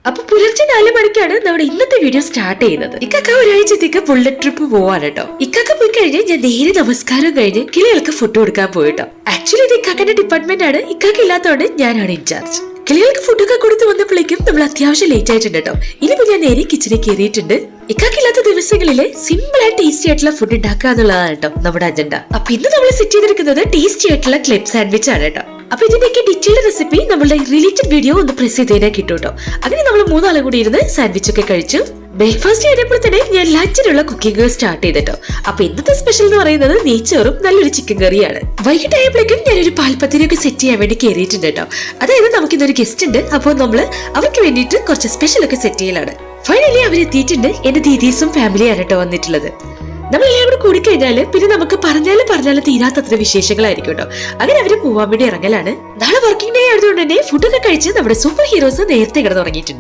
അപ്പൊ പുലർച്ചെ 4 മണിക്കാണ് നമ്മുടെ ഇന്നത്തെ വീഡിയോ സ്റ്റാർട്ട് ചെയ്യുന്നത്. ഇക്കാക്ക ഒരാഴ്ചത്തേക്ക് ബുള്ളറ്റ് ട്രിപ്പ് പോവാണ് കേട്ടോ. ഇക്കാക്ക പോയി കഴിഞ്ഞ് ഞാൻ നേരെ നമസ്കാരം കഴിഞ്ഞ് കിളികൾക്ക് ഫുഡ് കൊടുക്കാൻ പോയിട്ടോ. ആക്ച്വലി ഇത് ഇക്കാക്കന്റെ ഡിപ്പാർട്ട്മെന്റ് ആണ്. ഇക്കാക്ക ഇല്ലാത്തതുകൊണ്ട് ഞാനാണ് ഇൻചാർജ്. കിളികൾക്ക് ഫുഡൊക്കെ കൊടുത്ത് വന്നപ്പോഴേക്കും നമ്മൾ അത്യാവശ്യം ലേറ്റ് ആയിട്ടുണ്ട് കേട്ടോ. ഇനിയിപ്പോ ഞാൻ നേരെ കിച്ചണിൽ കയറിയിട്ടുണ്ട്. ഇക്കാക്കില്ലാത്ത ദിവസങ്ങളില് സിമ്പിൾ ആൻഡ് ടേസ്റ്റി ആയിട്ടുള്ള ഫുഡ് ഉണ്ടാക്കുക എന്നുള്ളതാണ് കേട്ടോ നമ്മുടെ അജണ്ട. അപ്പൊ ഇന്ന് നമ്മൾ സെറ്റ് ചെയ്തിരിക്കുന്നത് ടേസ്റ്റി ആയിട്ടുള്ള ക്ലബ് സാൻഡ്വിച്ച് ആണ് കേട്ടോ. അപ്പൊ ഇതിന്റെയൊക്കെ ഡീറ്റെയിൽഡ് റെസിപ്പി നമ്മളുടെ റിലേറ്റഡ് വീഡിയോ ഒന്ന് പ്രസ് ചെയ്ത് കഴിഞ്ഞാൽ കിട്ടും കേട്ടോ. അങ്ങനെ നമ്മൾ 3 ആളും കൂടി ഇരുന്ന് സാൻഡ്വിച്ച് ഒക്കെ കഴിച്ചു. ബ്രേക്ക്ഫാസ്റ്റ് കഴിഞ്ഞപ്പോൾ തന്നെ ഞാൻ ലഞ്ചിനുള്ള കുക്കിംഗ് സ്റ്റാർട്ട് ചെയ്തിട്ടോ. അപ്പൊ ഇന്നത്തെ സ്പെഷ്യൽ എന്ന് പറയുന്നത് നെയ്ച്ചോറും നല്ലൊരു ചിക്കൻ കറിയാണ്. വൈകിട്ടായപ്പോഴേക്കും ഞാനൊരു പാൽപ്പത്തിരിയൊക്കെ സെറ്റ് ചെയ്യാൻ വേണ്ടി കയറിയിട്ടുണ്ട് കേട്ടോ. അതായത് നമുക്കിന്നൊരു ഗസ്റ്റ് ഉണ്ട്. അപ്പോൾ നമ്മള് അവർക്ക് വേണ്ടിയിട്ട് കുറച്ച് സ്പെഷ്യൽ ഒക്കെ സെറ്റ് ചെയ്യലാണ്. ഫൈനലി അവരെത്തിയിട്ടുണ്ട്. എന്റെ ദീദീസും ഫാമിലിയാണ് കേട്ടോ വന്നിട്ടുള്ളത്. നമ്മളെല്ലാം കൂടെ കൂടിക്കഴിഞ്ഞാല് പിന്നെ നമുക്ക് പറഞ്ഞാലും തീരാത്തത്ര വിശേഷങ്ങളായിരിക്കും കേട്ടോ. അങ്ങനെ അവര് പോവാൻ വേണ്ടി ഇറങ്ങലാണ്. നാളെ വർക്കിംഗ് ഡേ ആയതുകൊണ്ട് തന്നെ ഫുഡൊക്കെ കഴിച്ച് നമ്മുടെ സൂപ്പർ ഹീറോസ് നേരത്തെ കിടന്നുറങ്ങിയിട്ടുണ്ട്.